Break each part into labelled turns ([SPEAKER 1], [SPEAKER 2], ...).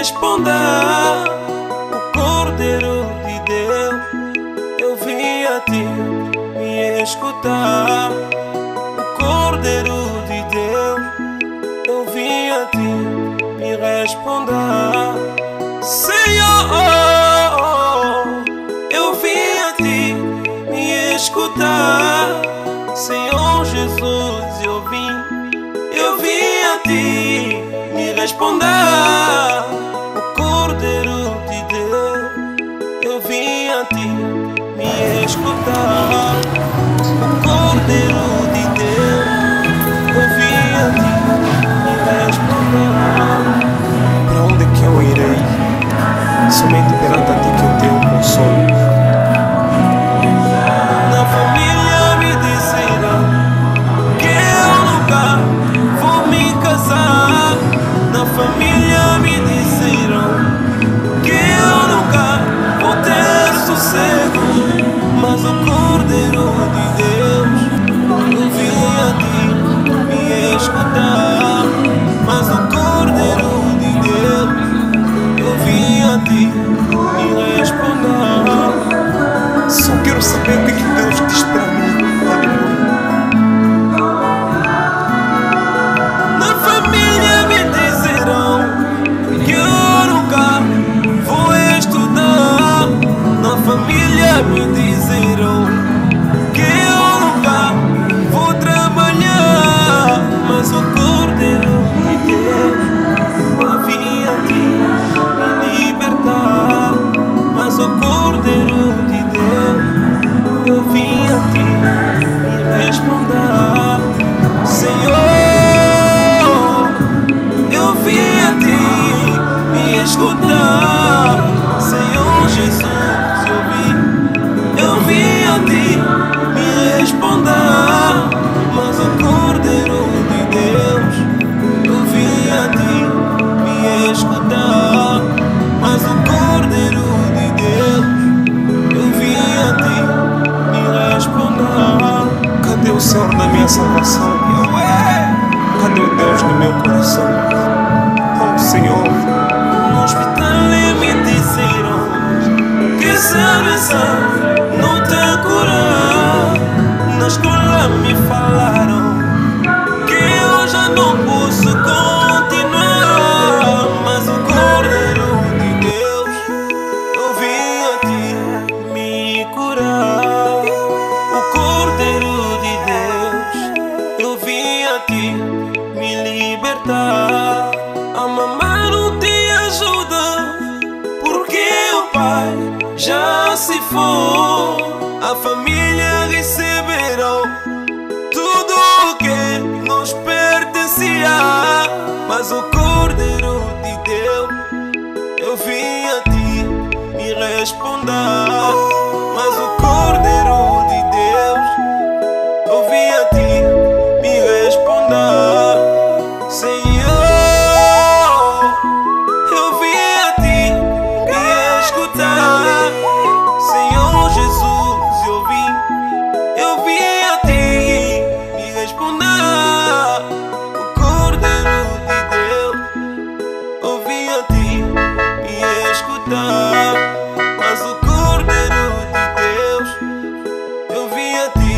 [SPEAKER 1] responda. O Cordeiro de Deus, eu vim a ti me escutar. O Cordeiro de Deus, eu vim a ti me responder. Senhor, eu vim a ti me escutar. Senhor Jesus, eu vim a ti me responder. O Cordeiro de Deus, eu vim a ti me escutar. O Cordeiro de Deus, eu vim a ti me responder.
[SPEAKER 2] Para onde é que eu irei? Somente perante a ti que eu tenho consolo.
[SPEAKER 1] Na família me disseram que eu nunca vou me casar. Na família me disseram que eu nunca vou ter sossego. Mas o Cordeiro de Deus, eu vim a ti me escutar. Mas o Cordeiro de Deus, eu vim a ti me responder.
[SPEAKER 2] Só quero saber o que Deus diz para mim.
[SPEAKER 1] Na família me disseram que eu nunca vou estudar. Na família me disseram que eu nunca vou trabalhar. Mas o Cordeiro de Deus, eu vim a ti me libertar. Mas o Cordeiro de Deus, eu vim a ti me responder. Senhor, eu vim a ti me escutar. Senhor Jesus, eu vim a ti me responder. Mas o Cordeiro de Deus, eu vim a ti me escutar. Mas o Cordeiro de Deus, eu vim a ti me responder.
[SPEAKER 2] Cadê o Senhor da minha salvação? Cadê o Deus no meu coração? Oh Senhor,
[SPEAKER 1] no hospital me disseram que salvação não tem cura. Na escola me falaram que eu já não posso continuar. Mas o Cordeiro de Deus, eu vim a ti me curar. O Cordeiro de Deus, eu vim a ti me libertar. A mamãe não te ajuda porque o pai já se foi. A família receberão tudo o que nos pertencia. Mas o Cordeiro de Deus, eu vim a ti me responder. Mas o Cordeiro de Deus, eu vim a ti me responder. Senhor, eu vim a ti me escutar. Senhor Jesus, eu vim a ti me responder. O Cordeiro de Deus, eu vim a ti me escutar. Mas o Cordeiro de Deus, eu vim a ti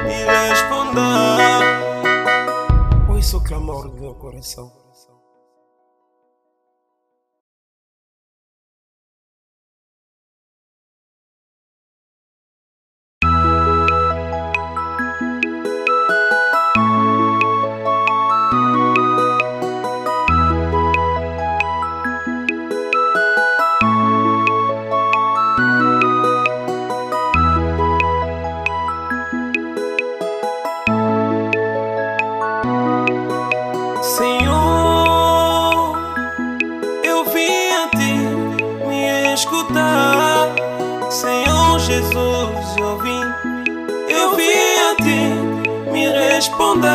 [SPEAKER 1] me responder.
[SPEAKER 2] ouça o clamor do meu coração.
[SPEAKER 1] Senhor, eu vim a ti me escutar. Senhor Jesus, eu vim a ti me responder.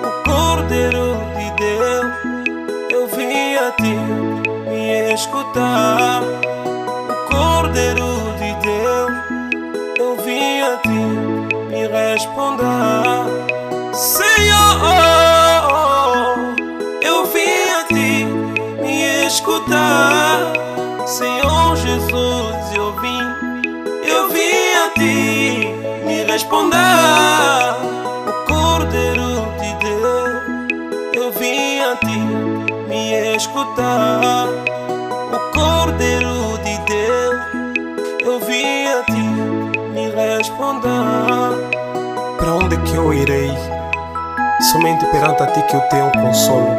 [SPEAKER 1] O Cordeiro de Deus, eu vim a ti me escutar. O Cordeiro de Deus, eu vim a ti me responder. Senhor, eu vim a ti me escutar. Senhor Jesus, eu vim a ti me responder. O Cordeiro de Deus, eu vim a ti me escutar. O Cordeiro de Deus, eu vim a ti me responder.
[SPEAKER 2] Para onde é que eu irei? Somente perante a ti que eu tenho consolo.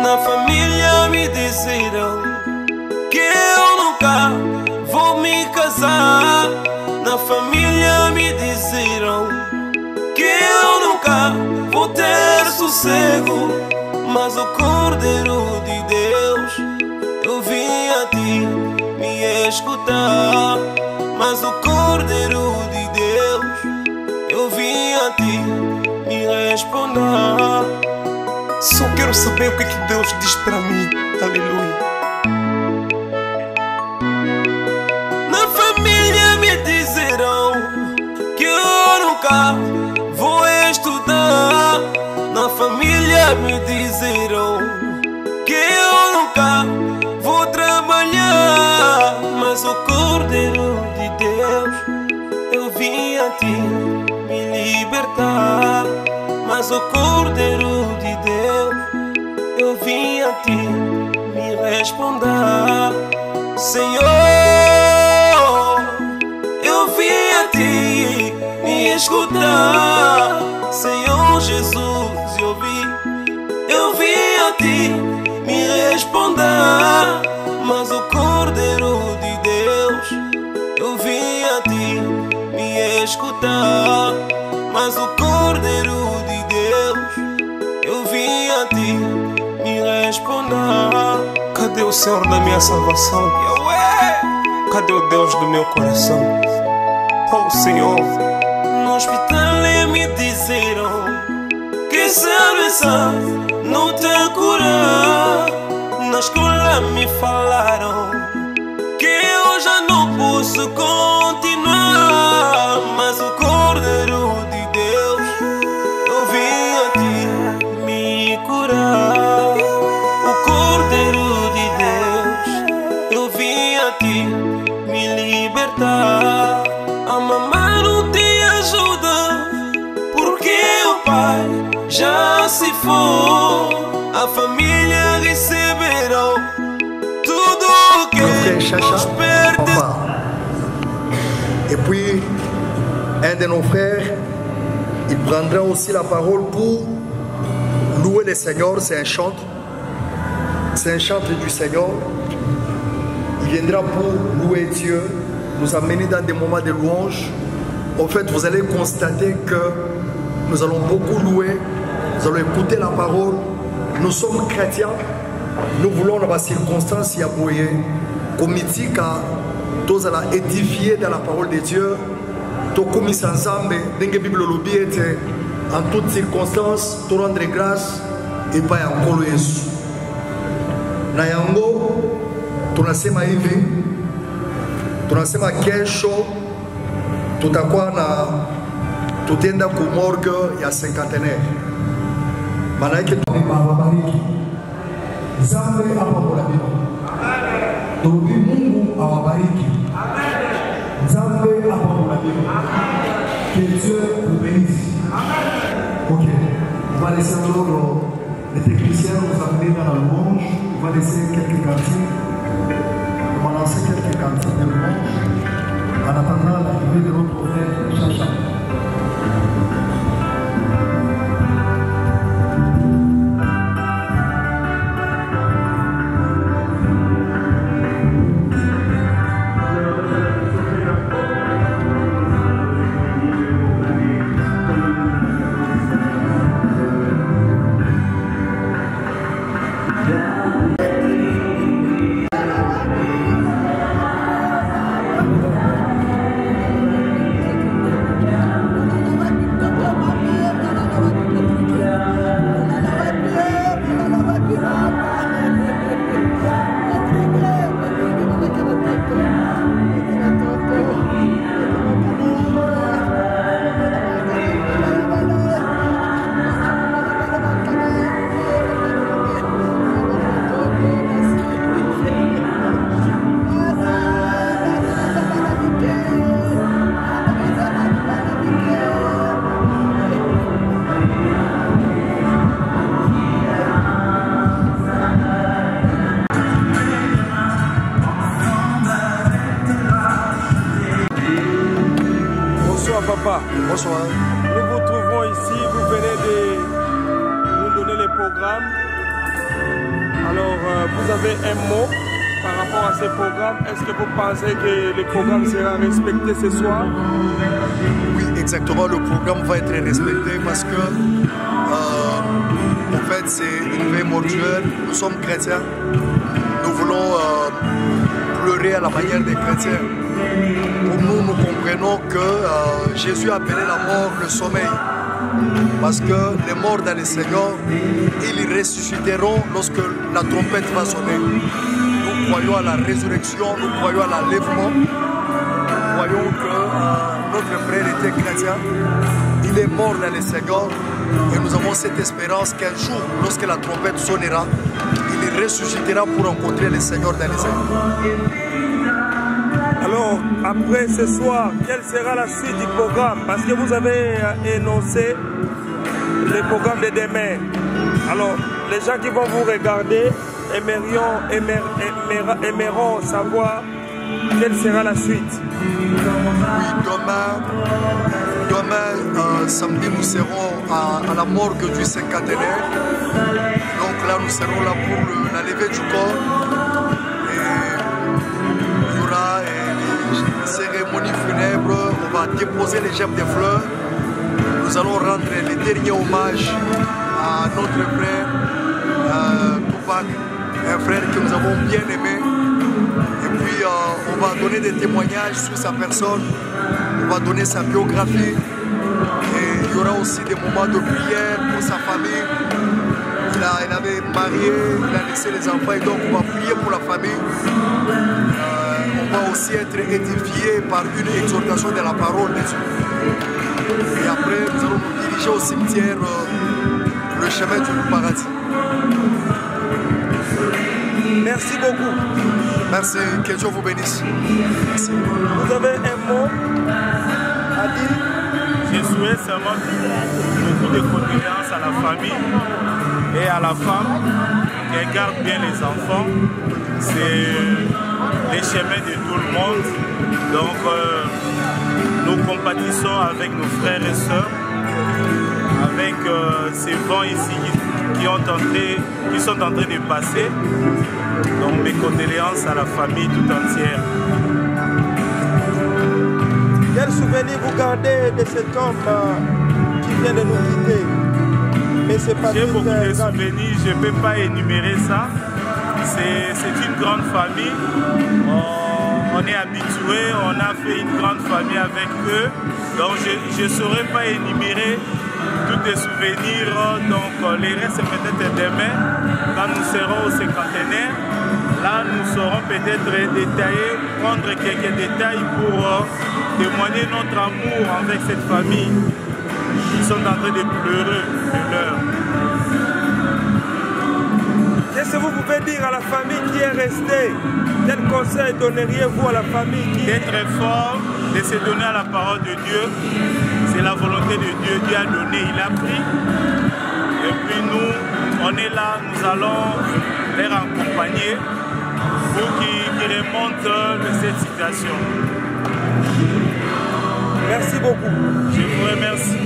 [SPEAKER 1] Na família me disseram que eu nunca vou me casar. Na família me disseram que eu nunca vou ter sossego. Mas o Cordeiro de Deus, eu vim a ti me escutar. Mas o Cordeiro de Deus, eu vim a ti me responder.
[SPEAKER 2] Só quero saber o que Deus diz para mim. Aleluia.
[SPEAKER 1] Na família me disseram que eu nunca vou estudar. Na família me disseram que eu nunca vou trabalhar. Mas o Cordeiro de Deus, eu vim a ti me libertar. Mas o Cordeiro de Deus, eu vim a ti me responder. Senhor, eu vim a ti me escutar. Senhor Jesus, eu vim a ti me responder. Mas o Cordeiro de Deus, eu vim a ti me escutar. Mas o Cordeiro de Deus, eu vim a ti me responder.
[SPEAKER 2] Cadê o Senhor da minha salvação? Cadê o Deus do meu coração? Oh Senhor.
[SPEAKER 1] No hospital me disseram que cerveja não te cura. Na escola me falaram que eu já não posso continuar. Mas o Cordeiro de Deus, eu vim a ti me curar. O Cordeiro de Deus, eu vim a ti me libertar. A mamãe não te ajuda porque o pai já se foi. A família receberão tudo o que nos pertence.
[SPEAKER 3] Et puis, un de nos frères, il prendra aussi la parole pour louer le Seigneur. C'est un chantre. C'est un chantre du Seigneur. Il viendra pour louer Dieu, nous amener dans des moments de louange. En fait, vous allez constater que nous allons beaucoup louer, nous allons écouter la parole. Nous sommes chrétiens, nous voulons dans la circonstance y aboyer, comme dit tous allons édifier dans la parole de Dieu. Tout comme ensemble, dans la Bible en toutes circonstances, tout rendre grâce et pas encore Jésus. Na yango, tunasema hivi, tunasema kesho tutakuwa na tutenda ku morgue ya cinquantenaire. Maana yake tunawabariki. Zambe hapa kwa Biblia. Tuombe Mungu awabariki. Zambe hapa kwa Biblia. Que Dieu vous bénisse. Ok. On va laisser alors les techniciens nous amener dans la louange. On va laisser quelques cantines. On va lancer quelques cantines de louange. En attendant l'arrivée de notre frère Chacha. Bonsoir.
[SPEAKER 2] Nous vous trouvons ici, vous venez de nous donner les programmes. Alors, vous avez un mot par rapport à ces programmes. Est-ce que vous pensez que le programme sera respecté ce soir?
[SPEAKER 3] Oui, exactement. Le programme va être respecté parce que, en fait, c'est une veille mortuaire. Nous sommes chrétiens. Nous voulons pleurer à la manière des chrétiens. Pour nous, nous comprenons que Jésus a appelé la mort le sommeil. Parce que les morts dans le Seigneur, ils ressusciteront lorsque la trompette va sonner. Nous croyons à la résurrection, nous croyons à l'enlèvement. Nous croyons que notre frère était chrétien. Il est mort dans le Seigneur. Et nous avons cette espérance qu'un jour, lorsque la trompette sonnera, il ressuscitera pour rencontrer le Seigneur dans les airs.
[SPEAKER 2] Alors, après ce soir, quelle sera la suite du programme? Parce que vous avez énoncé le programme de demain. Alors, les gens qui vont vous regarder aimeront savoir quelle sera la suite.
[SPEAKER 3] Oui, demain samedi, nous serons à la morgue du cinquantenaire. Donc là, nous serons là pour la levée du corps. Cérémonie funèbre, on va déposer les gemmes de fleurs. Nous allons rendre les derniers hommages à notre frère Tupac, un frère que nous avons bien aimé. Et puis on va donner des témoignages sur sa personne, on va donner sa biographie. Et il y aura aussi des moments de prière pour sa famille. Il avait marié, il a laissé les enfants et donc on va prier pour la famille. On va aussi être édifié par une exhortation de la parole de Dieu. Et après, nous allons nous diriger au cimetière, le chemin du paradis.
[SPEAKER 2] Merci beaucoup.
[SPEAKER 3] Merci, que Dieu vous bénisse. Merci.
[SPEAKER 2] Vous avez un mot à dire?
[SPEAKER 4] Je souhaite seulement beaucoup de condoléances à la famille et à la femme qui garde bien les enfants. C'est les chemins de tout le monde. Donc nous compatissons avec nos frères et sœurs, avec ces vents ici qui sont en train de passer. Donc mes condoléances à la famille tout entière.
[SPEAKER 2] Quel souvenir vous gardez de cet homme qui vient de nous quitter?
[SPEAKER 4] J'ai beaucoup de souvenirs, je ne peux pas énumérer ça. C'est une grande famille. On est habitué, on a fait une grande famille avec eux. Donc je ne saurais pas énumérer tous les souvenirs. Donc les restes peut-être demain, quand nous serons au cinquantenaire. Là, nous saurons peut-être détailler, prendre quelques détails pour témoigner notre amour avec cette famille. Ils sont en train de pleurer de l'heure.
[SPEAKER 2] Qu'est-ce que vous pouvez dire à la famille qui est restée? Quel conseil donneriez-vous à la famille qui est...
[SPEAKER 4] D'être fort, de se donner à la parole de Dieu. C'est la volonté de Dieu. Dieu a donné, il a pris. Et puis nous, on est là, nous allons les accompagner pour qu'ils remontent de cette situation.
[SPEAKER 2] Merci beaucoup.
[SPEAKER 4] Je vous remercie.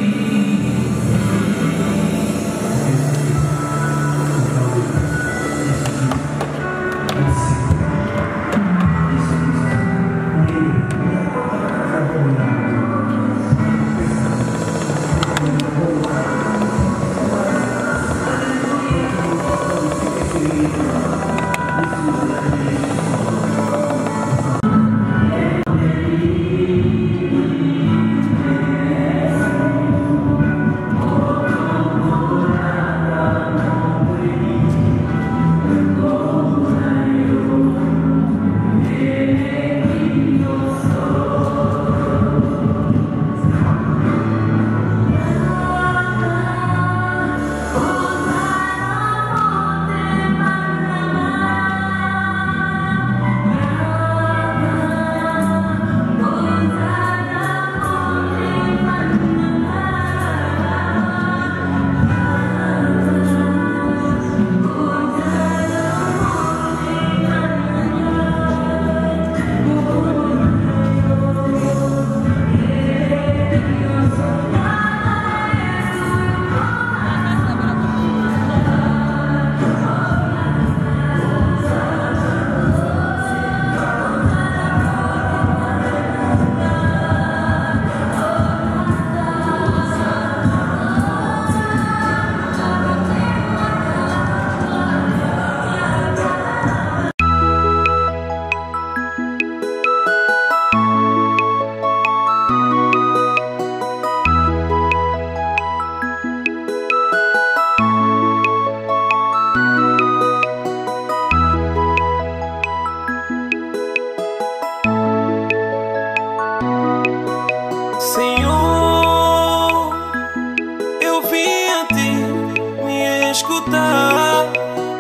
[SPEAKER 1] escutar.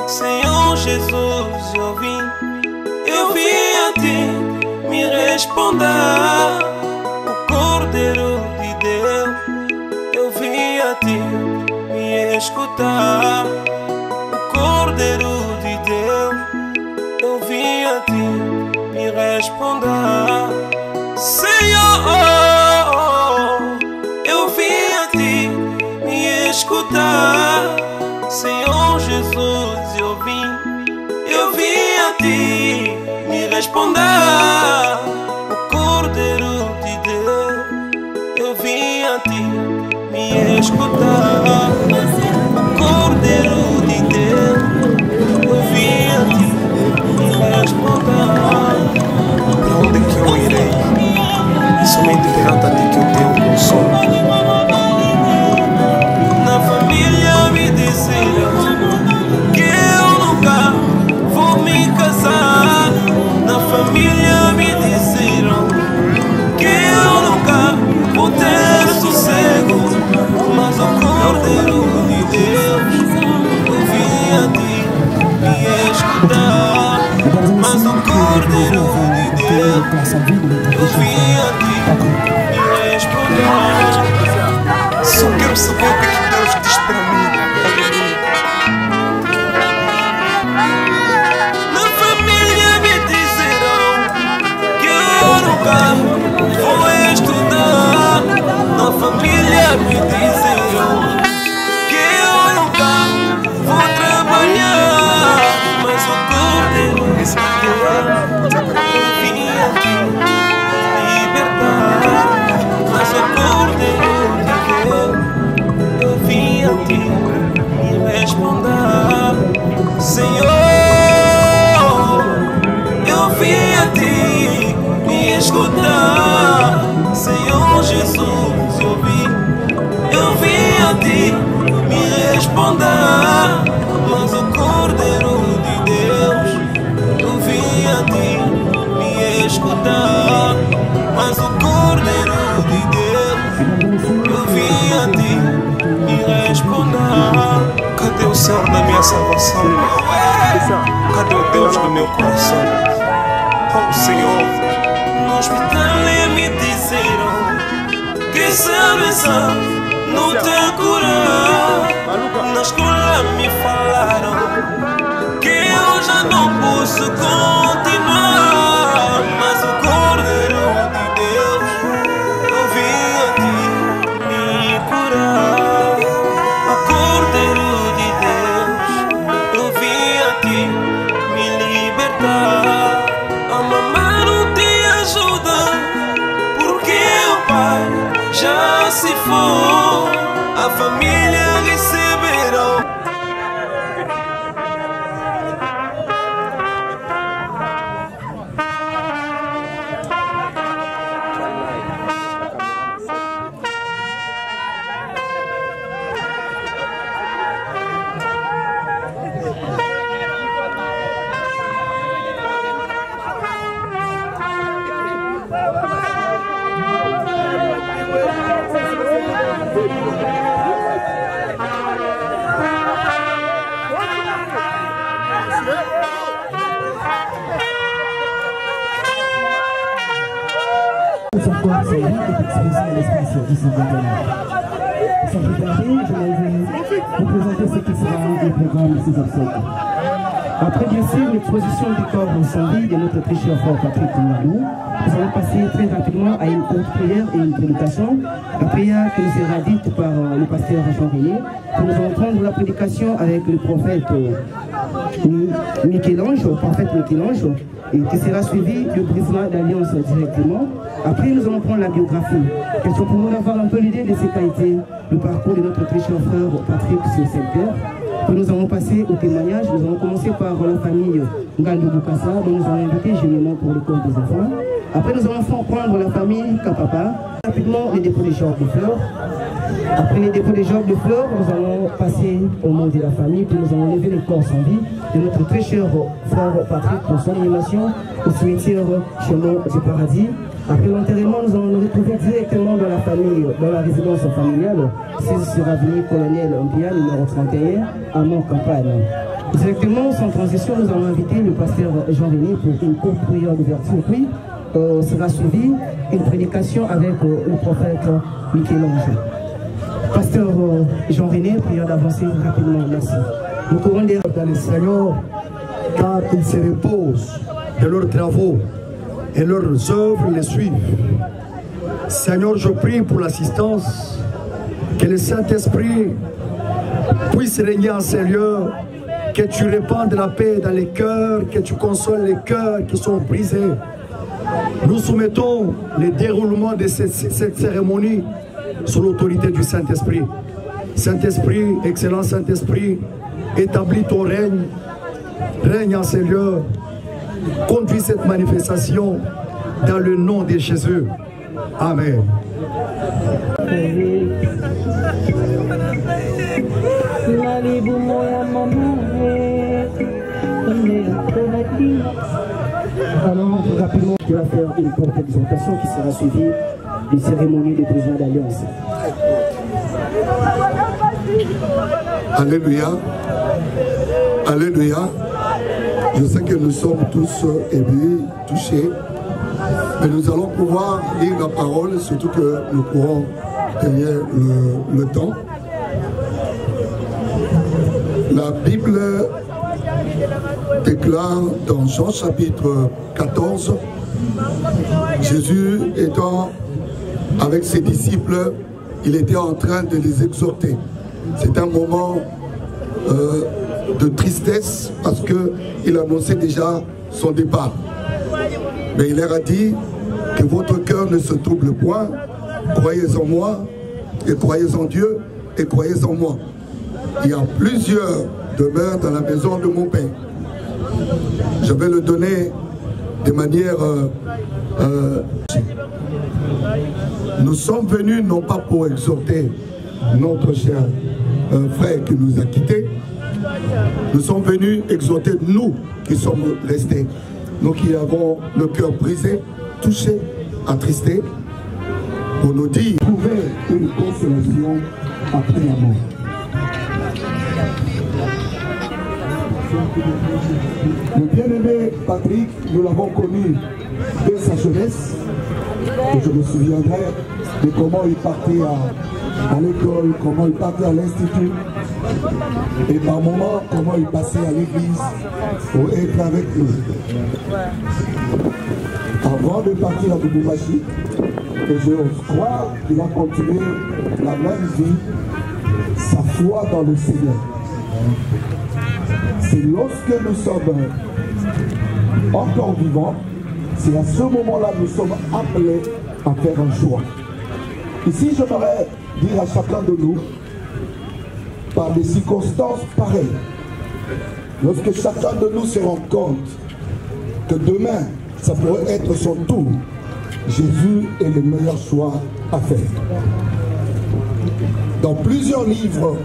[SPEAKER 1] Senhor Jesus, eu vim a ti, me responder. O Cordeiro de Deus, eu vim a ti, me escutar. O Cordeiro de Deus, eu vim a ti, me responder. Senhor, eu vim a ti, me escutar. Senhor Jesus, eu vim a ti, me responder. O Cordeiro de Deus, eu vim a ti, me escutar. O Cordeiro de Deus, eu vim a ti, me responder.
[SPEAKER 2] Para onde que eu irei? Somente perante a ti que eu tenho consolo.
[SPEAKER 1] Na família me disseram que eu nunca vou me casar. Na família me disseram que eu nunca vou ter sossego. Mas o Cordeiro de Deus, eu vim a ti me escutar. Mas o Cordeiro de Deus, eu vim a ti me responder.
[SPEAKER 2] Só quero saber o que é que Deus diz para mim.
[SPEAKER 1] Na família me disseram que eu nunca vou estudar. Na família me disseram que eu nunca vou trabalhar. Mas o Cordeiro de Deus, eu vim a ti libertar. Mas o Cordeiro de Deus, eu vim a ti me responder. Senhor, eu vim a ti me escutar. Senhor Jesus, eu vim a ti me responder. Mas o Cordeiro de Deus, eu vim a ti me escutar. Mas o Cordeiro de Deus, eu vim a ti me responder.
[SPEAKER 2] Cadê o Senhor da minha salvação? Cadê o Deus do meu coração? Oh Senhor,
[SPEAKER 1] No hospital me disseram que essa doença não tem cura. Na escola me falaram que eu já não posso continuar. Mas o Cordeiro de Deus, eu vim a ti me curar. O Cordeiro de Deus, eu vim a ti me libertar. A mamãe não te ajuda porque o pai já se foi. A família receberá.
[SPEAKER 5] Après bien sûr l'exposition du corps sans vie de notre très cher frère Patrick Moualou, nous allons passer très rapidement à une courte prière et une prédication. La prière qui nous sera dite par le pasteur Jean-René. Nous allons prendre la prédication avec le prophète Michel-Ange, et qui sera suivi du président d'Alliance directement. Après, nous allons prendre la biographie. Question pour nous d'avoir un peu l'idée de ce qu'a été le parcours de notre très cher frère Patrick sur cette terre. Puis nous allons passer au témoignage. Nous allons commencer par la famille Ngandou Bukasa, dont nous allons inviter généralement pour l'école des enfants. Après, nous allons prendre la famille Kapapa. Rapidement, les dépôts des genres de fleurs. Après les dépôts des genres de fleurs, nous allons passer au mot de la famille, puis nous allons lever le corps sans vie de notre très cher frère Patrick pour son animation au cimetière Chemin du Paradis. Après l'enterrement, nous allons nous retrouver directement dans la famille, dans la résidence familiale, c'est sur avenue Colonel Ombia, numéro 31, à Mont-Campagne. Directement, sans transition, nous allons inviter le pasteur Jean-René pour une courte prière d'ouverture. Puis, sera suivi une prédication avec le prophète Michel-Ange. Pasteur Jean-René, prière d'avancer rapidement, merci. Nous courons des...
[SPEAKER 3] Dans le Seigneur, car ils se reposent de leurs travaux et leurs œuvres les suivent. Seigneur, je prie pour l'assistance, que le Saint-Esprit puisse régner en ces lieux, que tu répandes la paix dans les cœurs, que tu consoles les cœurs qui sont brisés. Nous soumettons le déroulement de cette cérémonie sous l'autorité du Saint-Esprit. Saint-Esprit, excellent Saint-Esprit, établis ton règne, règne en ces lieux, conduis cette manifestation dans le nom de Jésus. Amen.
[SPEAKER 5] Alors, rapidement, tu vas faire une courte exhortation qui sera suivie d'une cérémonie de président d'Alliance.
[SPEAKER 6] Alléluia. Alléluia. Je sais que nous sommes tous émus, touchés, mais nous allons pouvoir lire la parole, surtout que nous courons derrière le temps. La Bible déclare dans Jean chapitre 14, Jésus étant avec ses disciples, il était en train de les exhorter. C'est un moment de tristesse parce qu'il annonçait déjà son départ. Mais il leur a dit que votre cœur ne se trouble point, croyez en moi et croyez en Dieu et croyez en moi. Il y a plusieurs demeures dans la maison de mon Père. Je vais le donner de manière... Nous sommes venus non pas pour exhorter notre cher frère qui nous a quittés. Nous sommes venus exhorter nous qui sommes restés. Nous qui avons le cœur brisé, touché, attristé, pour nous dire trouver une consolation après la mort. Le bien-aimé Patrick, nous l'avons connu dès sa jeunesse. Et je me souviendrai de comment il partait à l'école, comment il partait à l'institut. Et par moments, comment il passait à l'église pour être avec nous. Avant de partir à Lubumbashi, et je crois qu'il a continué la même vie, sa foi dans le Seigneur. C'est lorsque nous sommes encore vivants, c'est à ce moment-là que nous sommes appelés à faire un choix. Ici, j'aimerais dire à chacun de nous, par des circonstances pareilles, lorsque chacun de nous se rend compte que demain, ça pourrait être son tour, Jésus est le meilleur choix à faire. Dans plusieurs livres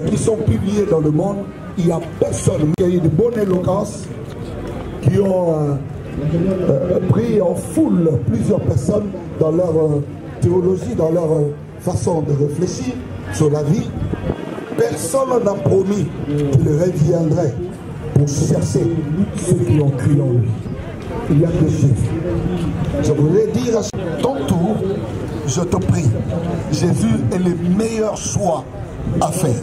[SPEAKER 6] qui sont publiés dans le monde, il n'y a personne qui a eu de bonne éloquence, qui ont pris en foule plusieurs personnes dans leur théologie, dans leur façon de réfléchir sur la vie. Personne n'a promis qu'il reviendrait pour chercher ceux qui ont cru en lui. Il n'y a que Jésus. Je voudrais dire à ton tour, je te prie, Jésus est le meilleur choix à faire.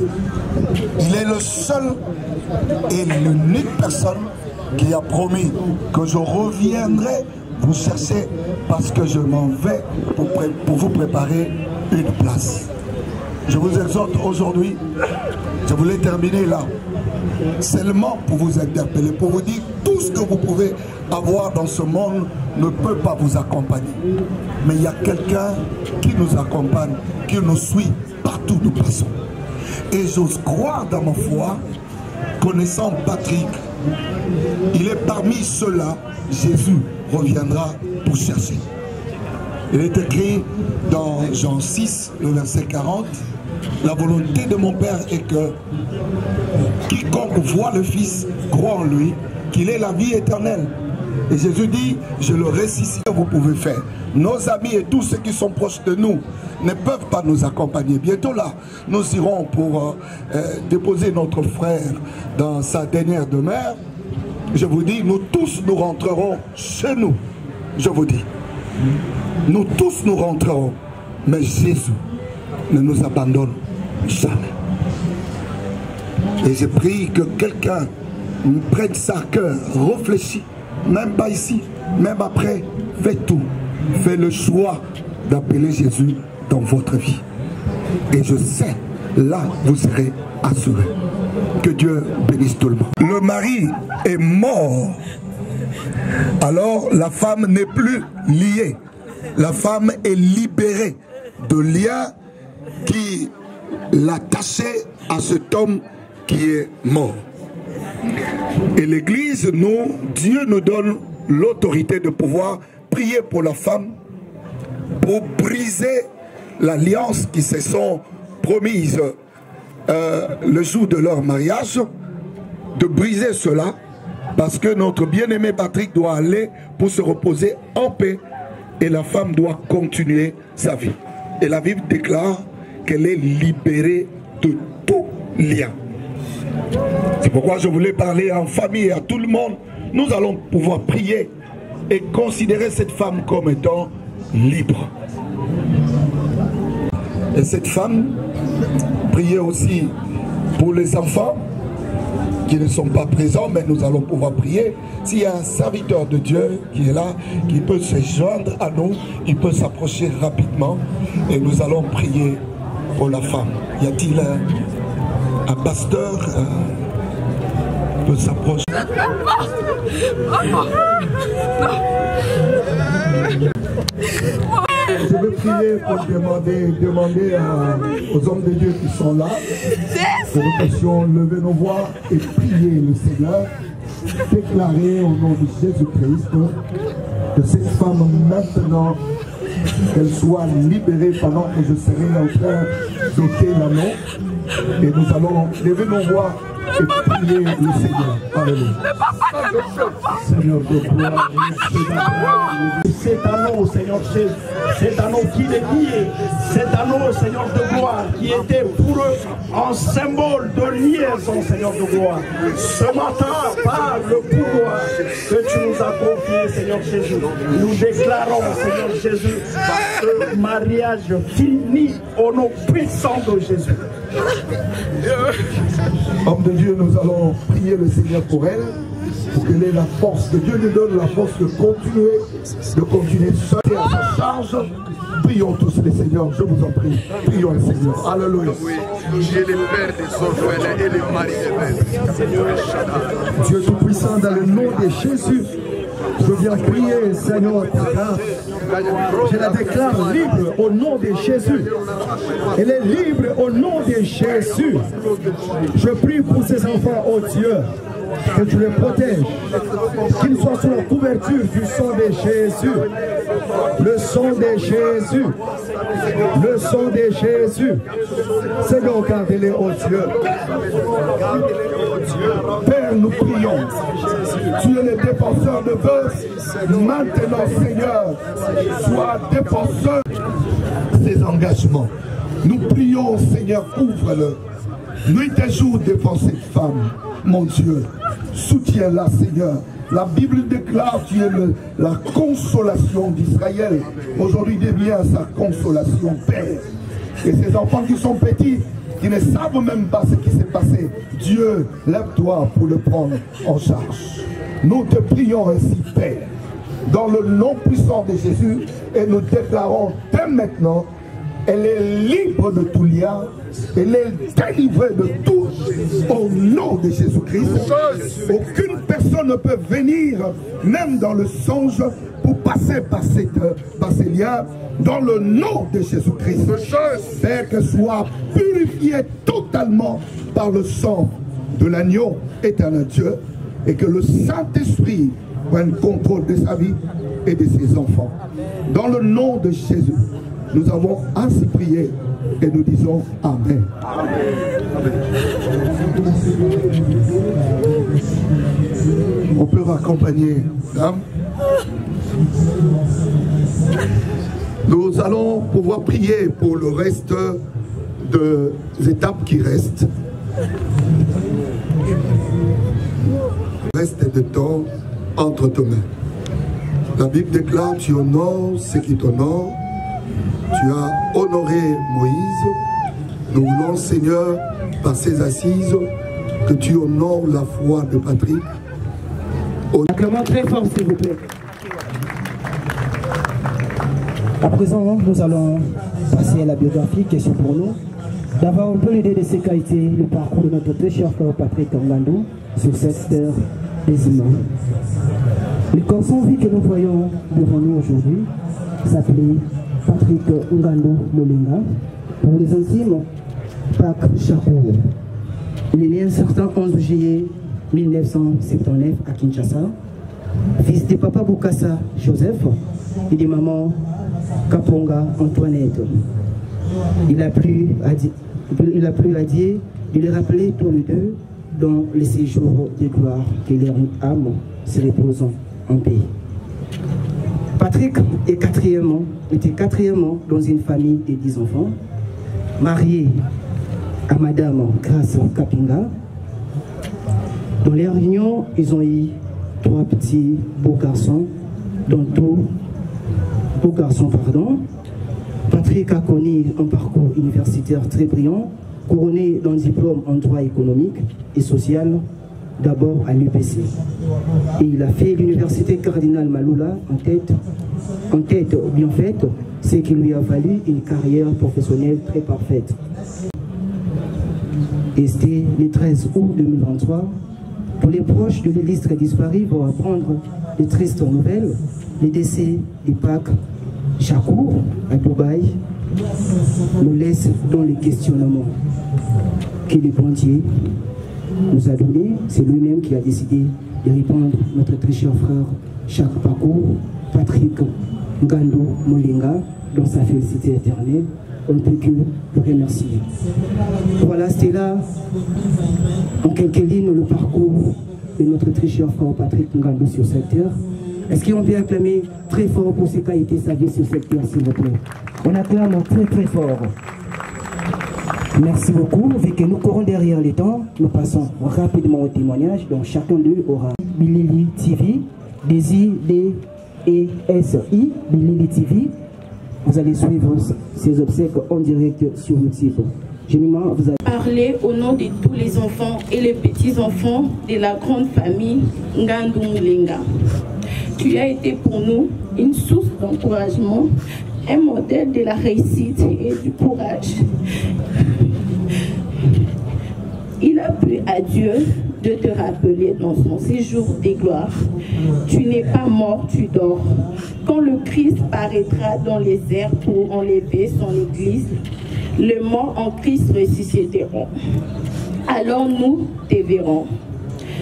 [SPEAKER 6] Il est le seul et l'unique personne qui a promis que je reviendrai vous chercher parce que je m'en vais pour vous préparer une place. Je vous exhorte aujourd'hui, je voulais terminer là, seulement pour vous interpeller, pour vous dire tout ce que vous pouvez avoir dans ce monde ne peut pas vous accompagner. Mais il y a quelqu'un qui nous accompagne, qui nous suit partout où nous passons. Et j'ose croire dans ma foi, connaissant Patrick, il est parmi ceux-là, Jésus reviendra pour chercher. Il est écrit dans Jean 6, le verset 40, la volonté de mon Père est que quiconque voit le Fils croit en lui, qu'il ait la vie éternelle. Et Jésus dit, je le ressuscite, vous pouvez faire. Nos amis et tous ceux qui sont proches de nous ne peuvent pas nous accompagner. Bientôt là, nous irons pour déposer notre frère dans sa dernière demeure. Je vous dis, nous tous nous rentrerons chez nous. Je vous dis, nous tous nous rentrerons. Mais Jésus ne nous abandonne jamais. Et je prie que quelqu'un prenne ça à cœur, réfléchit, même pas ici, même après, faites tout. Faites le choix d'appeler Jésus dans votre vie. Et je sais, là, vous serez assurés. Que Dieu bénisse tout le monde. Le mari est mort. Alors, la femme n'est plus liée. La femme est libérée de liens qui l'attachaient à cet homme qui est mort. Et l'Église, Dieu nous donne l'autorité de pouvoir prier pour la femme, pour briser l'alliance qui se sont promises le jour de leur mariage, de briser cela, parce que notre bien-aimé Patrick doit aller pour se reposer en paix et la femme doit continuer sa vie. Et la Bible déclare qu'elle est libérée de tout lien. C'est pourquoi je voulais parler en famille à tout le monde. Nous allons pouvoir prier et considérer cette femme comme étant libre. Et cette femme, prier aussi pour les enfants qui ne sont pas présents, mais nous allons pouvoir prier. S'il y a un serviteur de Dieu qui est là, qui peut se joindre à nous, il peut s'approcher rapidement et nous allons prier pour la femme. Y a-t-il un pasteur qui peut s'approcher? Je veux prier pour demander aux hommes de Dieu qui sont là que nous puissions lever nos voix et prier le Seigneur, déclarer au nom de Jésus-Christ que cette femme maintenant, qu'elle soit libérée pendant que je serai en train d'ôter l'anneau. Et nous allons lever nos voix et prier le Seigneur. Alléluia. Seigneur de gloire,
[SPEAKER 7] cet anneau, Seigneur Jésus, cet anneau qui les liait, cet anneau, Seigneur de gloire, qui était pour eux un symbole de liaison, Seigneur de gloire. Ce matin, par le pouvoir que tu nous as confié, Seigneur Jésus, nous déclarons, Seigneur Jésus, ce mariage fini au nom puissant de Jésus.
[SPEAKER 6] Homme de Dieu, nous allons prier le Seigneur pour elle, pour qu'elle ait la force, que Dieu lui donne la force de continuer seul à sa charge. Prions tous les Seigneurs, je vous en prie. Prions le Seigneur. Alléluia.
[SPEAKER 8] J'ai les pères des orphelins et les maris des mères.
[SPEAKER 3] Dieu Tout-Puissant, dans le nom de Jésus, je viens prier, Seigneur, je la déclare libre au nom de Jésus. Elle est libre au nom de Jésus. Je prie pour ces enfants, oh Dieu, que tu les protèges, qu'ils soient sous la couverture du sang de Jésus. Le sang de Jésus. Le sang de Jésus. Seigneur, gardez-les, oh Dieu.
[SPEAKER 6] Père, nous prions. Tu es le défenseur de vœux. Maintenant, Seigneur, sois défenseur de ces engagements. Nous prions, Seigneur, ouvre-le. Nuit et jour, défends cette femme, mon Dieu. Soutiens-la, Seigneur. La Bible déclare que tu es la consolation d'Israël. Aujourd'hui, deviens sa consolation, Père. Et ces enfants qui sont petits, qui ne savent même pas ce qui s'est passé, Dieu, lève-toi pour le prendre en charge. Nous te prions ainsi, Père, dans le nom puissant de Jésus, et nous déclarons dès maintenant, elle est libre de tout lien, elle est délivrée de tout au nom de Jésus-Christ. Aucune personne ne peut venir, même dans le songe, pour passer par ces liens, dans le nom de Jésus-Christ. Père, qu'elle soit purifiée totalement par le sang de l'agneau éternel Dieu, et que le Saint-Esprit prenne contrôle de sa vie et de ses enfants. Dans le nom de Jésus, nous avons ainsi prié et nous disons Amen. Amen. On peut raccompagner dame. Nous allons pouvoir prier pour le reste des étapes qui restent. Reste de temps entre tes mains. La Bible déclare, tu honores ceux qui t'honorent. Tu as honoré Moïse. Nous voulons, Seigneur, par ces assises, que tu honores la foi de Patrick.
[SPEAKER 5] Acclamons très fort, s'il vous plaît. À présent, nous allons passer à la biographie, question pour nous. D'avoir un peu l'idée de ce qu'a été le parcours de notre très cher frère Patrick Ngandou sur cette terre des humains. Le corps sans vie que nous voyons devant nous aujourd'hui s'appelait Patrick Ngandou Molinga. Pour les intimes, Pac Chakour. Il est né un certain 11 juillet 1979 à Kinshasa, fils de papa Bukasa Joseph et de maman Kaponga Antoinette. Il a plu à Dieu de les rappeler tous les deux dans le séjour de gloire, que leur âme se repose en paix. Patrick était quatrièmement dans une famille de 10 enfants, marié à Madame Grace Kapinga. Dans leur union, ils ont eu 3 petits beaux garçons, dont Patrick a connu un parcours universitaire très brillant, couronné d'un diplôme en droit économique et social, d'abord à l'UPC. Et il a fait l'université Cardinal Maloula en tête bien faite, ce qui lui a valu une carrière professionnelle très parfaite. Et c'était le 13 août 2023, pour les proches de l'illustre disparu vont apprendre de tristes nouvelles, le décès de Pac Chakour à Dubaï nous laisse dans les questionnements que le bon Dieu nous a donné. C'est lui-même qui a décidé de répondre à notre très cher frère Chak Pakour, Patrick Ngandou Molinga, dans sa félicité éternelle. On ne peut que le remercier. Voilà, c'était là, en quelques lignes, le parcours de notre très cher frère Patrick Ngandou sur cette terre. Est-ce qu'on peut acclamer très fort pour ce qu'a été sa vie sur cette terre, s'il vous plaît? On acclame très très fort. Merci beaucoup. Vu que nous courons derrière les temps, nous passons rapidement au témoignage. Donc chacun d'eux aura Bilili TV, DSI, Bilili TV. Vous allez suivre ces obsèques en direct sur YouTube. Vous allez
[SPEAKER 9] parler au nom de tous les enfants et les petits-enfants de la grande famille Ngandou Molinga. Tu as été pour nous une source d'encouragement, un modèle de la réussite et du courage. Il a plu à Dieu de te rappeler dans son séjour des gloires. Tu n'es pas mort, tu dors. Quand le Christ paraîtra dans les airs pour enlever son Église, les morts en Christ ressusciteront. Alors nous te verrons.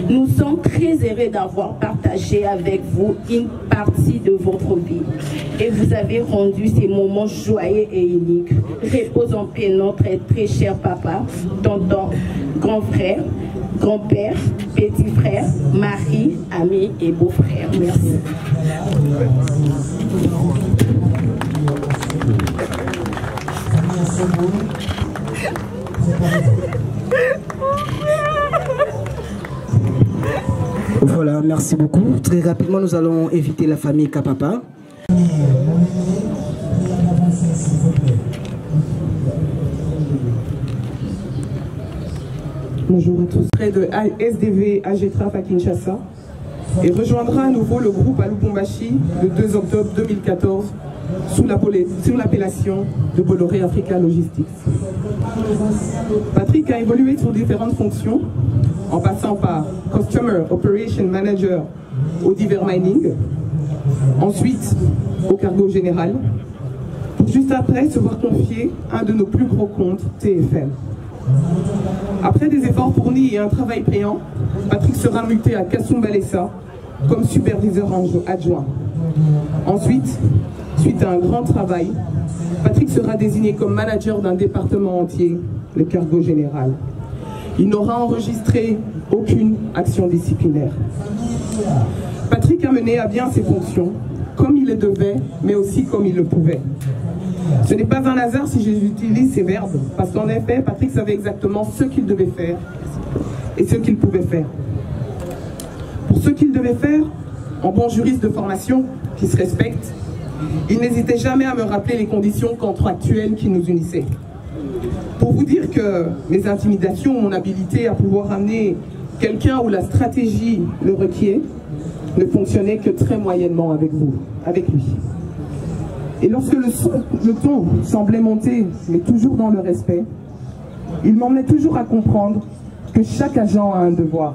[SPEAKER 9] Nous sommes très heureux d'avoir partagé avec vous une partie de votre vie. Et vous avez rendu ces moments joyeux et uniques. Repose en paix notre très cher papa, tonton, grand frère, grand-père, petit frère, mari, ami et beau-frère. Merci.
[SPEAKER 5] Voilà, merci beaucoup. Très rapidement, nous allons inviter la famille Kapapa.
[SPEAKER 10] Bonjour à tous. Près de SDV AGTRAF à Kinshasa et rejoindra à nouveau le groupe à Lubumbashi le 2 octobre 2014 sous l'appellation de Bolloré Africa Logistics. Patrick a évolué sur différentes fonctions en passant par Customer Operation Manager au Divers Mining, ensuite au Cargo Général, pour juste après se voir confier un de nos plus gros comptes, TFM. Après des efforts fournis et un travail payant, Patrick sera muté à Kasumbalesa comme superviseur adjoint. Ensuite, suite à un grand travail, Patrick sera désigné comme manager d'un département entier, le Cargo Général. Il n'aura enregistré aucune action disciplinaire. Patrick a mené à bien ses fonctions, comme il le devait, mais aussi comme il le pouvait. Ce n'est pas un hasard si j'utilise ces verbes, parce qu'en effet, Patrick savait exactement ce qu'il devait faire et ce qu'il pouvait faire. Pour ce qu'il devait faire, en bon juriste de formation, qui se respecte, il n'hésitait jamais à me rappeler les conditions contractuelles qui nous unissaient. Pour vous dire que mes intimidations, mon habilité à pouvoir amener quelqu'un où la stratégie le requiert, ne fonctionnait que très moyennement avec lui. Et lorsque le ton semblait monter, mais toujours dans le respect, il m'emmenait toujours à comprendre que chaque agent a un devoir,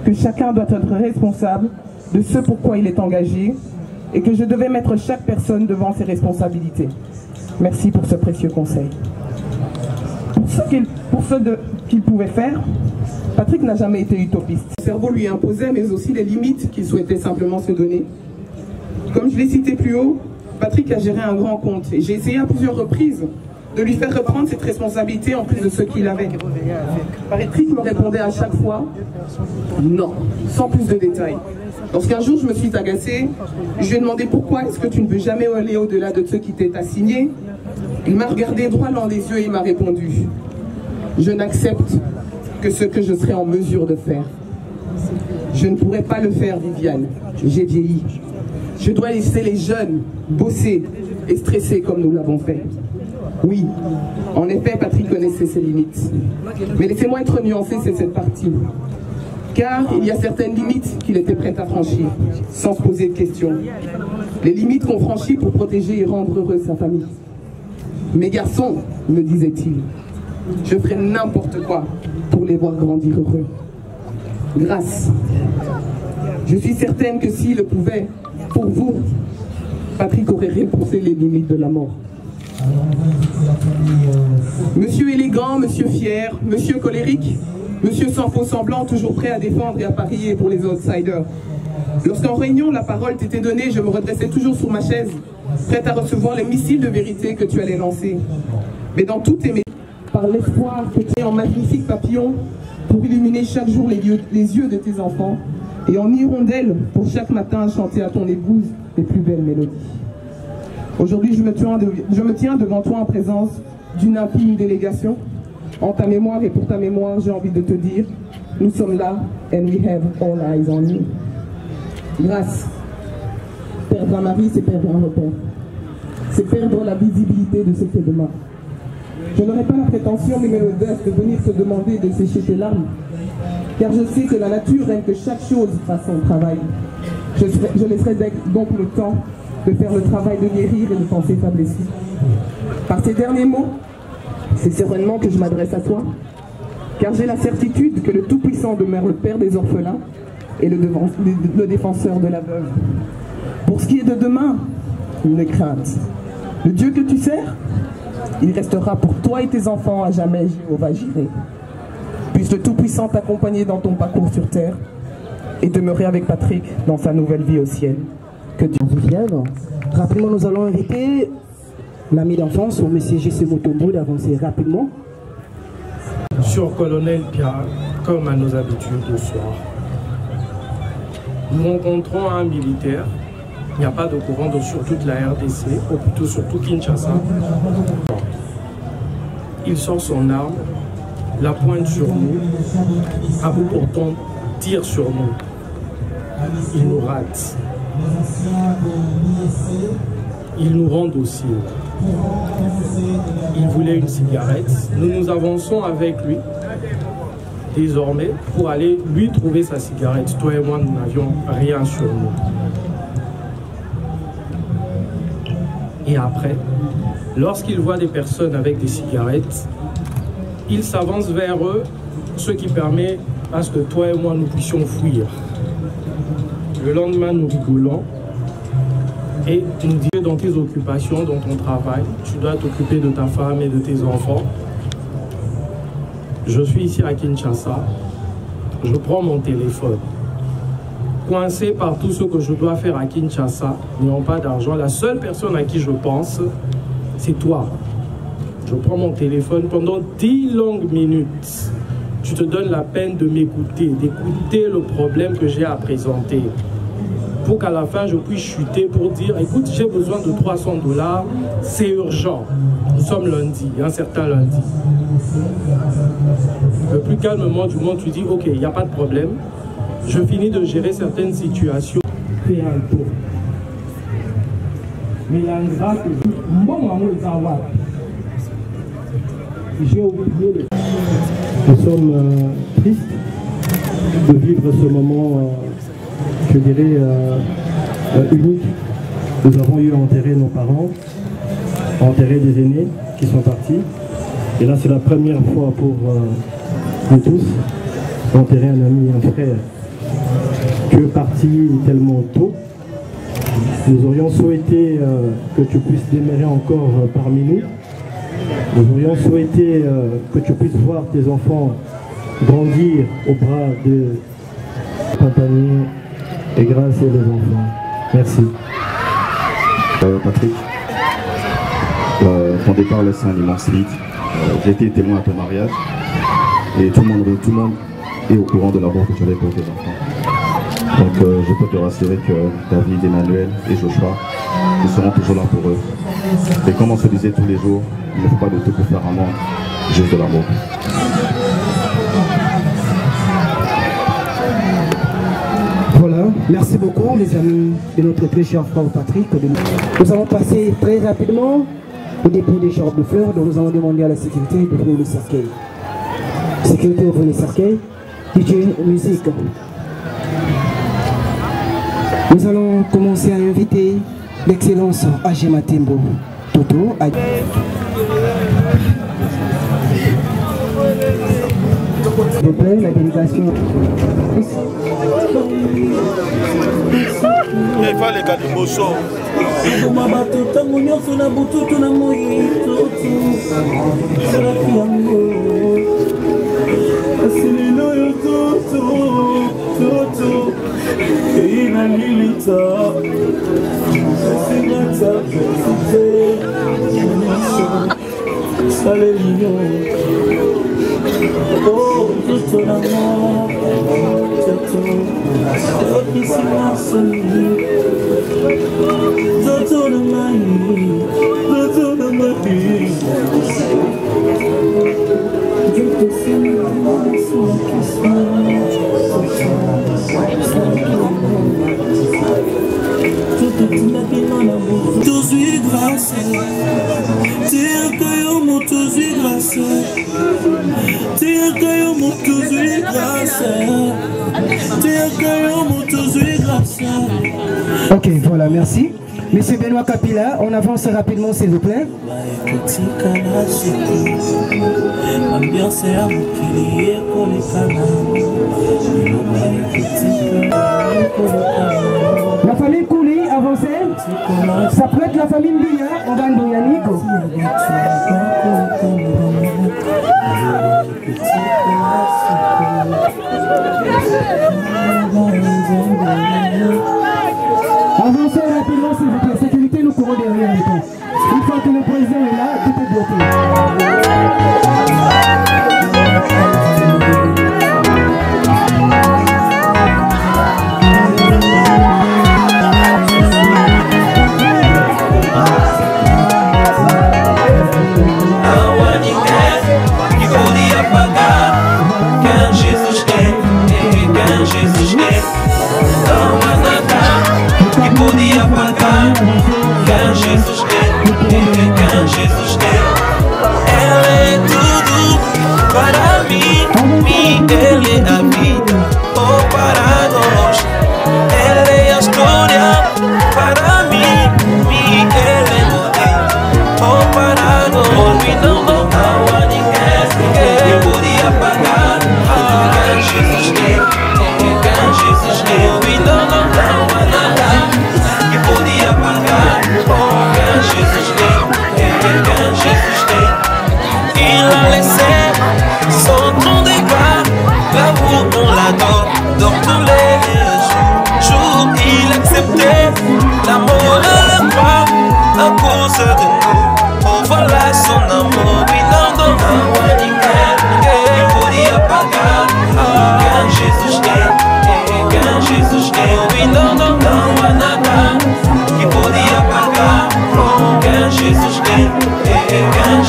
[SPEAKER 10] que chacun doit être responsable de ce pourquoi il est engagé et que je devais mettre chaque personne devant ses responsabilités. Merci pour ce précieux conseil. Pour ce qu'il pouvait faire, Patrick n'a jamais été utopiste. Le cerveau lui imposait, mais aussi les limites qu'il souhaitait simplement se donner. Comme je l'ai cité plus haut, Patrick a géré un grand compte et j'ai essayé à plusieurs reprises de lui faire reprendre cette responsabilité en plus de ce qu'il avait. Patrick me répondait à chaque fois non, sans plus de détails. Lorsqu'un jour je me suis agacée, je lui ai demandé pourquoi est-ce que tu ne veux jamais aller au-delà de ce qui t'est assigné. Il m'a regardé droit dans les yeux et il m'a répondu: je n'accepte que ce que je serai en mesure de faire. Je ne pourrai pas le faire, Viviane. J'ai vieilli. Je dois laisser les jeunes bosser et stresser comme nous l'avons fait. Oui, en effet, Patrick connaissait ses limites. Mais laissez-moi être nuancé, c'est cette partie. Car il y a certaines limites qu'il était prêt à franchir, sans se poser de questions. Les limites qu'on franchit pour protéger et rendre heureux sa famille. Mes garçons, me disait-il, je ferai n'importe quoi pour les voir grandir heureux. Grâce. Je suis certaine que s'il le pouvait, pour vous, Patrick aurait repoussé les limites de la mort. Monsieur élégant, monsieur fier, monsieur colérique, monsieur sans faux semblant, toujours prêt à défendre et à parier pour les outsiders. Lorsqu'en réunion, la parole t'était donnée, je me redressais toujours sur ma chaise, prête à recevoir les missiles de vérité que tu allais lancer. Mais dans tous tes métiers, par l'espoir que tu es en magnifique papillon pour illuminer chaque jour les yeux de tes enfants, et en hirondelle pour chaque matin chanter à ton épouse les plus belles mélodies. Aujourd'hui, je me tiens devant toi en présence d'une infime délégation. En ta mémoire et pour ta mémoire, j'ai envie de te dire, nous sommes là, and we have all eyes on you. Grâce. Perdre un mari, c'est perdre un repère. C'est perdre la visibilité de ce qu'est demain. Je n'aurai pas la prétention, mais l'audace de venir te demander de sécher tes larmes. Car je sais que la nature aime que chaque chose fasse son travail. Je laisserai donc le temps de faire le travail de guérir et de penser ta blessure. Par ces derniers mots, c'est sereinement que je m'adresse à toi, car j'ai la certitude que le Tout-Puissant demeure le Père des orphelins et le défenseur de la veuve. Pour ce qui est de demain, une crainte. Le Dieu que tu sers, il restera pour toi et tes enfants à jamais, Jéhovah Jireh. Puisse le Tout-Puissant t'accompagner dans ton parcours sur terre et demeurer avec Patrick dans sa nouvelle vie au ciel. Que Dieu vous vienne.
[SPEAKER 5] Rapidement, nous allons inviter l'ami d'enfance, au monsieur J.C. Motombo, d'avancer rapidement.
[SPEAKER 11] Sur-colonel Pierre, comme à nos habitudes ce soir, nous rencontrons un militaire. Il n'y a pas de courant sur toute la RDC, ou plutôt sur tout Kinshasa. Il sort son arme, la pointe sur nous, à bout portant tire sur nous. Il nous rate. Il nous rend dociles. Il voulait une cigarette. Nous avançons avec lui, désormais, pour aller lui trouver sa cigarette. Toi et moi, nous n'avions rien sur nous. Et après, lorsqu'il voit des personnes avec des cigarettes, il s'avance vers eux, ce qui permet à ce que toi et moi nous puissions fuir. Le lendemain, nous rigolons et nous disons dans tes occupations, dans ton travail, tu dois t'occuper de ta femme et de tes enfants. Je suis ici à Kinshasa, je prends mon téléphone. Coincé par tout ce que je dois faire à Kinshasa, n'ayant pas d'argent, la seule personne à qui je pense, c'est toi. Je prends mon téléphone pendant 10 longues minutes. tu te donnes la peine de m'écouter, d'écouter le problème que j'ai à présenter. Pour qu'à la fin, je puisse chuter pour dire, écoute, j'ai besoin de 300 $, c'est urgent. Nous sommes lundi, un certain lundi. Le plus calmement du monde, tu dis, ok, il n'y a pas de problème. Je finis de gérer certaines situations.
[SPEAKER 5] Nous sommes tristes de vivre ce moment, je dirais, unique. Nous avons eu à enterrer nos parents, à enterrer des aînés qui sont partis. Et là, c'est la première fois pour nous tous d'enterrer un ami, un frère, qui est parti tellement tôt. Nous aurions souhaité que tu puisses demeurer encore parmi nous. Nous aurions souhaité que tu puisses voir tes enfants grandir au bras de Pantanier et grâce et les enfants. Merci.
[SPEAKER 12] Patrick, ton départ laisse un immense vide. J'ai été témoin à ton mariage et tout le monde est au courant de l'amour que tu avais pour tes enfants. Donc je peux te rassurer que David, Emmanuel et Joshua, nous serons toujours là pour eux. Et comme on se disait tous les jours, il ne faut pas de tout pour faire un monde, juste de l'amour.
[SPEAKER 5] Voilà, merci beaucoup les amis de notre très cher frère Patrick. Nous allons passer très rapidement au dépôt des chars de fleurs, dont nous allons demander à la sécurité d'ouvrir le cercueil. Sécurité, ouvrez le cercueil. DJ, musique. Nous allons commencer à inviter l'excellence Agema Tembo. Toto. S'il vous plaît, la délégation.
[SPEAKER 2] Il va les gars de Bosso.
[SPEAKER 1] Oh, tutto l'amore, tutto
[SPEAKER 5] Ok, voilà, merci. Monsieur Benoît Kapila, on avance rapidement s'il vous plaît. La famille Kouli, avancez. Ça peut être la famille Mbia, on va en Yannick. Avancez rapidement s'il vous plaît, sécurité nous courons derrière un peu. Une fois que le président est là, tout est bloqué.
[SPEAKER 1] Voilà son amour, il n'en donne pas. Il podia pagar. ouvi, não há nada que podia pagar o que Jesus tem, que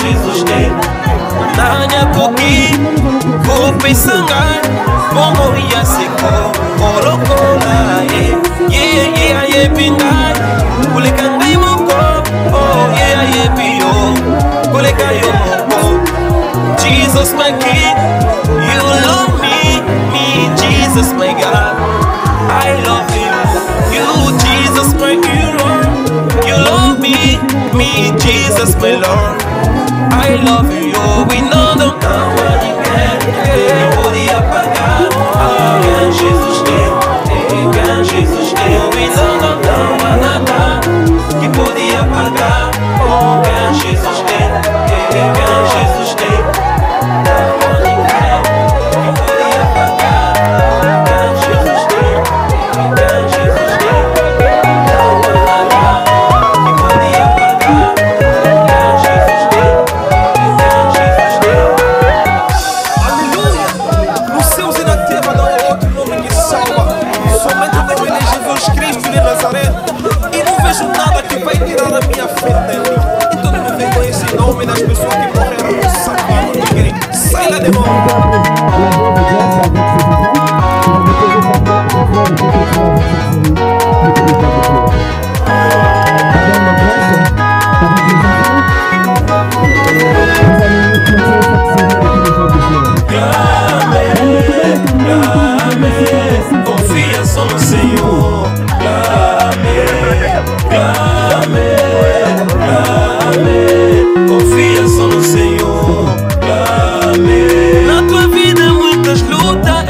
[SPEAKER 1] Jesus tem. Nanya koki, kope sangai, bongo ia seko, orokola ye pindai, kulekangai moko, oh ye pio, kulekayo moko. Jesus my King, you love me, Jesus my God, I love you, Jesus my hero, you love me, Jesus my Lord, I love you, we know the power que podia pagar, que Jesus tem, Jesus tem, we know the power nada que podia pagar, que Jesus tem, Jesus tem.
[SPEAKER 13] Das pessoas que morreram no sábado, sai lá de
[SPEAKER 1] confia só no Senhor, confia só no Senhor, na tua vida muitas lutas,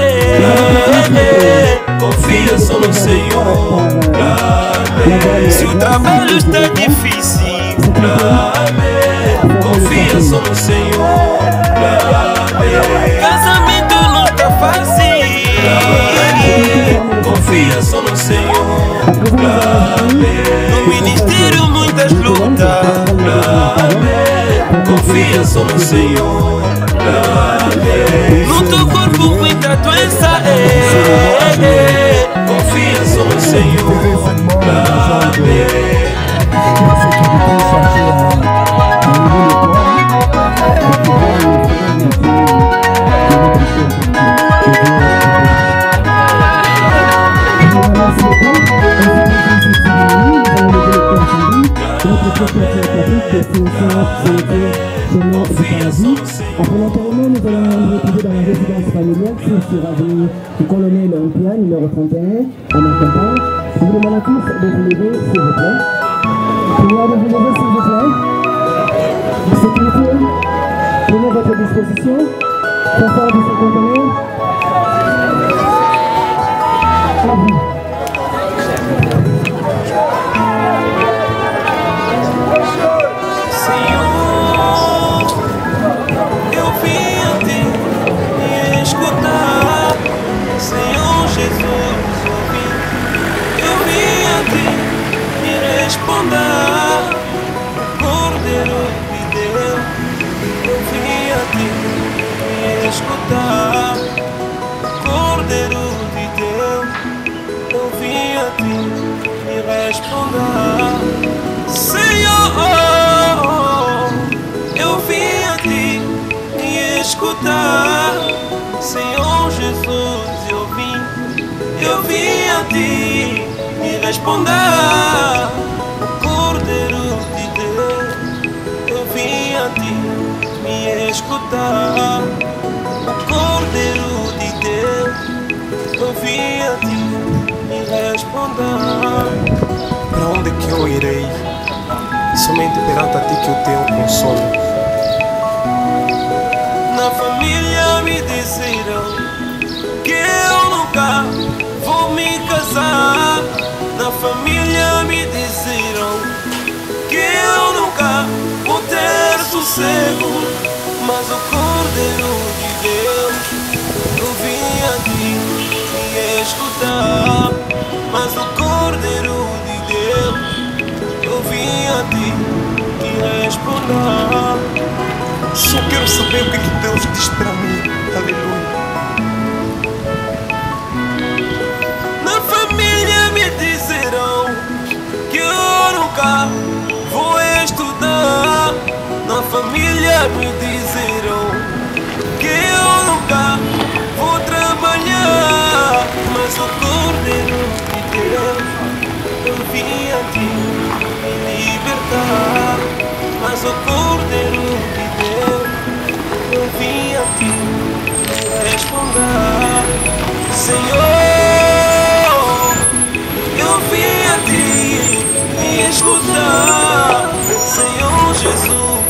[SPEAKER 1] confia só no Senhor, se o trabalho está difícil, confia só no Senhor, casamento não está fácil, confia só no Senhor, no ministério muitas lutas, confia só no Senhor, no teu corpo muita doença, confia só no Senhor,
[SPEAKER 5] Après l'enterrement, nous allons nous retrouver dans la résidence familiale sur avenue du colonel Olympia, numéro 31, à Marcampagne. Je vous demande à tous de vous lever, s'il vous plaît. Prière de vous lever, s'il vous plaît. Sécurité, prenez votre disposition. Confort de ce conteneur. À vous.
[SPEAKER 1] Responda, Cordeiro de Deus, eu vim a ti me escutar. Cordeiro de Deus, eu vim a ti me responder. Senhor, eu vim a ti me escutar. Senhor Jesus, eu vim a ti me responder. Me escutar, Cordeiro de Deus, eu vim a ti me responder.
[SPEAKER 13] Para onde que eu irei? Somente perante a ti que eu tenho consolo.
[SPEAKER 1] Na família me disseram que eu nunca vou me casar. Na família me disseram que eu nunca vou ter sossego. Mas o Cordeiro de Deus, eu vim a ti me escutar. Mas o Cordeiro de Deus, eu vim a ti me responder.
[SPEAKER 13] Só quero saber o que Deus diz para mim. Aleluia.
[SPEAKER 1] Na família me me disseram que eu nunca vou trabalhar, mas o Cordeiro de Deus eu vim a ti me libertar. Mas o Cordeiro de Deus eu vim a ti me responder. Senhor, eu vim a ti me escutar. Senhor Jesus,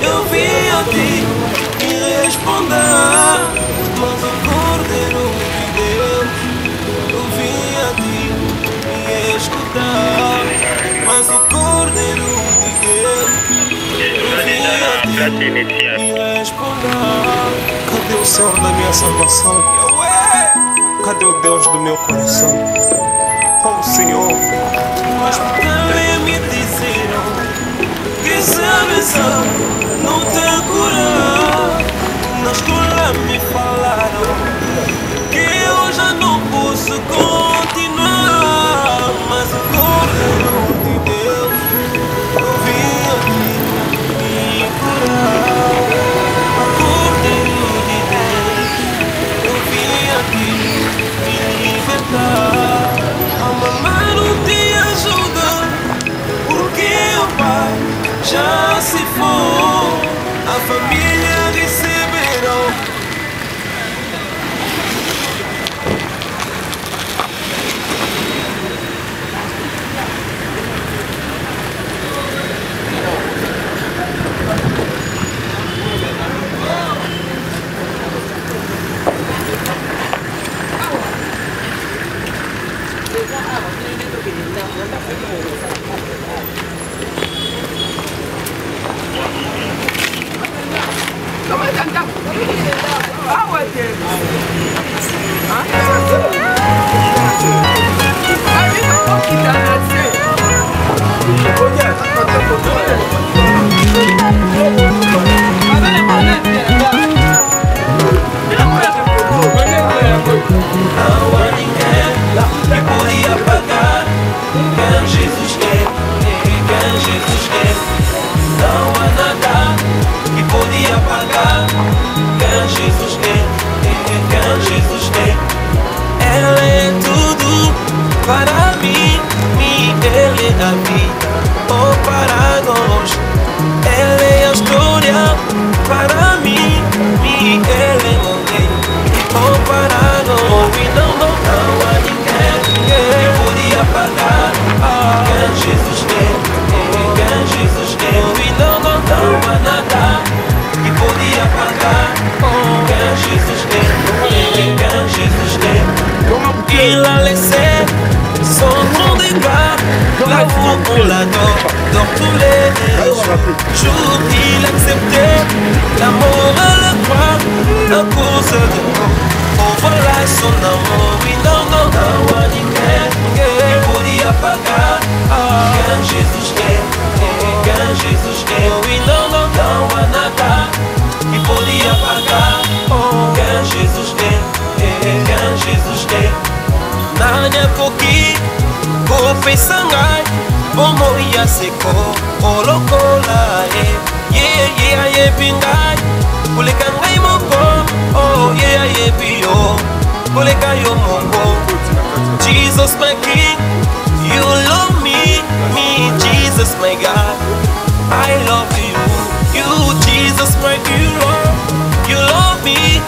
[SPEAKER 1] eu vim a ti me responder. Mas o Cordeiro de Deus eu vim a ti me escutar. Mas o Cordeiro de Deus eu vim a ti me responder.
[SPEAKER 13] Cadê o Senhor da minha salvação? Cadê o Deus do meu coração? Oh Senhor.
[SPEAKER 1] Mas também me disseram que essa missão não tem cura. Na escola me falaram que eu já não posso continuar. Mas o Cordeiro de Deus eu vim aqui me curar. O Cordeiro de Deus eu vim aqui me libertar. A mamãe não te ajuda porque o pai já se foi. A família receberá. Il a laissé son nom de gloire, là où on l'adore, dans tous les jours. Il a accepté la mort à la croix, à cause de nous. Oh voilà son amour, oui non, non, não há ninguém que podia pagar quem Jesus tem, quem Jesus tem. Oui non, non, não há nada que podia pagar quem Jesus tem, quem Jesus tem. Nanya koki kope sangai bomo ya seko olokola ye pingai kuleka ngai moko oh ye bio kuleka yo moko. Jesus my king, you love me Jesus my God, I love you Jesus my hero, you love me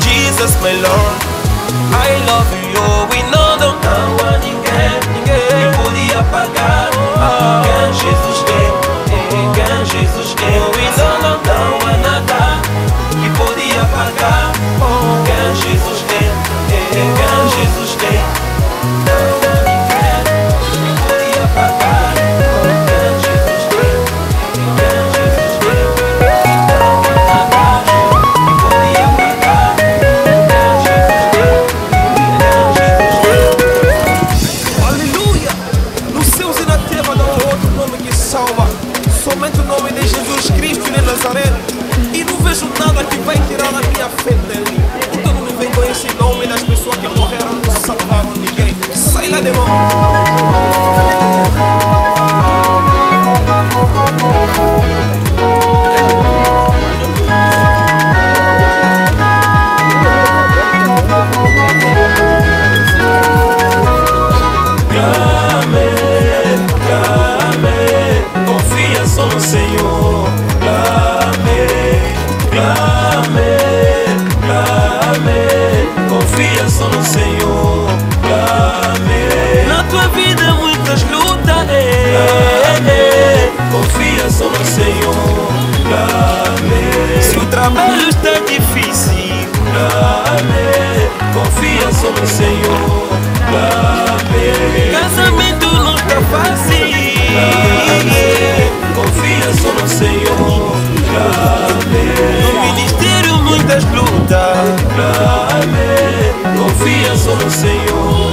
[SPEAKER 1] Jesus my Lord, I love you, we know não há ninguém que podia pagar quem Jesus tem, quem Jesus tem. We know não há nada que podia pagar quem Jesus tem, quem Jesus tem. Não há ninguém que podia pagar quem Jesus tem, quem Jesus tem. Não há nada que podia pagar quem Jesus tem. confia só no Senhor. Amém. Na tua vida muitas lutas, confia só no Senhor. Amém. Se o trabalho está difícil, amém, confia só no Senhor. Amém. Casamento não está fácil, amém, confia só no Senhor. Amém. No ministério muitas lutas, amém, confia só no Senhor.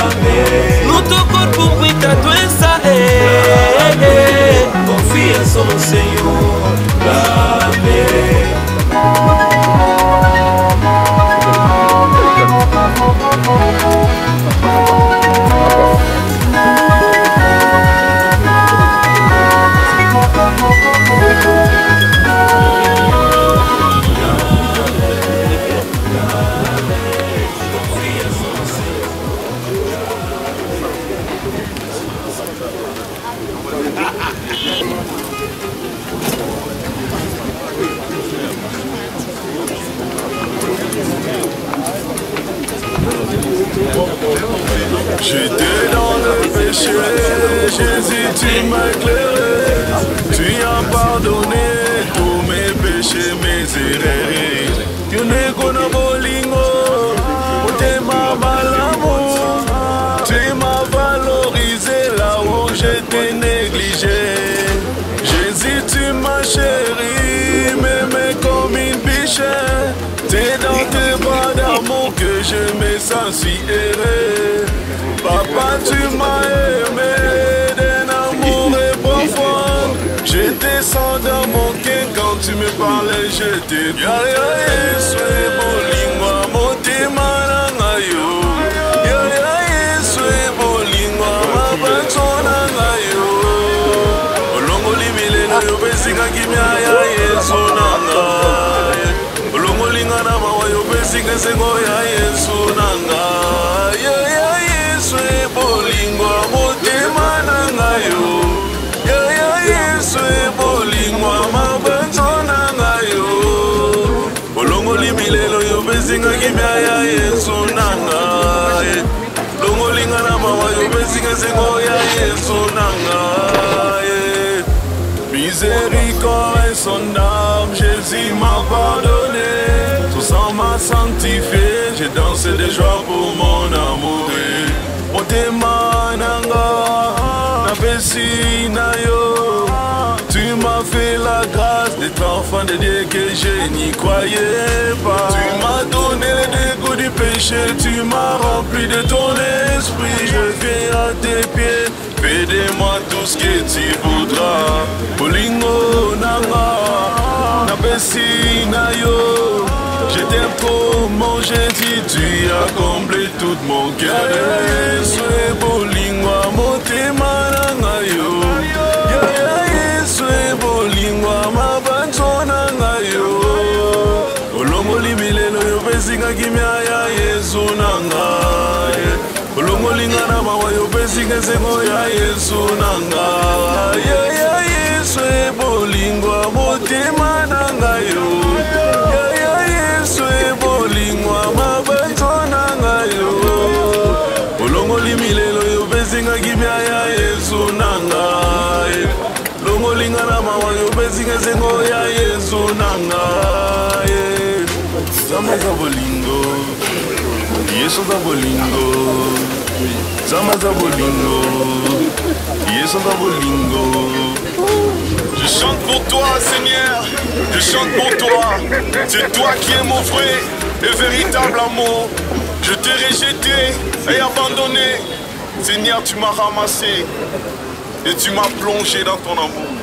[SPEAKER 1] Amém. No teu corpo muita doença, confia só no Senhor. Amém.
[SPEAKER 14] J'étais dans le péché, Jésus tu m'as éclairé, tu as pardonné tous mes péchés, mes erreurs. Tu n'es qu'un bolingo, tu m'as malamu, tu m'as valorisé là où j'étais négligé. Jésus tu m'as chéri, m'aimais comme une bichette. C'est dans tes bras d'amour que je me sens si erré. Papa, tu m'as aimé d'un amour profond. J'étais sans dans mon cœur quand tu me parlais, j'étais bien. Sois bolingwa, motema nanga yo. Sois bolingwa, mabantona nanga yo. Olongo limile no yo besinga kimya ya Yesu nanga. Olongo lingana mawa yo besinga sengo ya Yesu nanga. Sois bolingwa motema nanga yo. Sois bolingwa mabanzo nanga yo. Olongo limilelo yo besinga kimya ya Yesu nanga. Longo lingana mawa yo besinga sengo ya Yesu nanga. Miséricorde et son âme, Jésus m'a pardonné. Tout ça m'a sanctifié, j'ai dansé de joie pour mon amour. Motema nanga, na pesi na yo. Tu m'as fait la grâce d'être enfant de Dieu que je n'y croyais pas. Tu m'as donné le dégoût du péché, tu m'as rempli de ton esprit. Je viens à tes pieds, fais de moi tout ce que tu voudras. Bolingo nanga, na pesi na yo. Je t'aime comme mon Jésus, tu as comblé tout mon cœur. Sois bolingwa motema nanga yo. Sois bolingwa mabanzo nanga yo. Olongo limilelo yo besinga kimya ya Yesu nanga. Olongo lingana mawa yo besinga sengo ya Yesu nanga. Sois bolingwa motema nanga yo. Sois bolingwa mabanzo nanga yo. Olongo limilelo yo besinga kimya ya Yesu nanga. Longo lingana mawa yo besinga sengo ya Yesu nanga. Zama za bolingo, Yesu za bolingo. Zama za bolingo, Yesu za bolingo. Je chante pour toi, Seigneur, je chante pour toi. C'est toi qui es mon vrai et véritable amour. Je t'ai rejeté et abandonné. Seigneur, tu m'as ramassé et tu m'as plongé dans ton amour.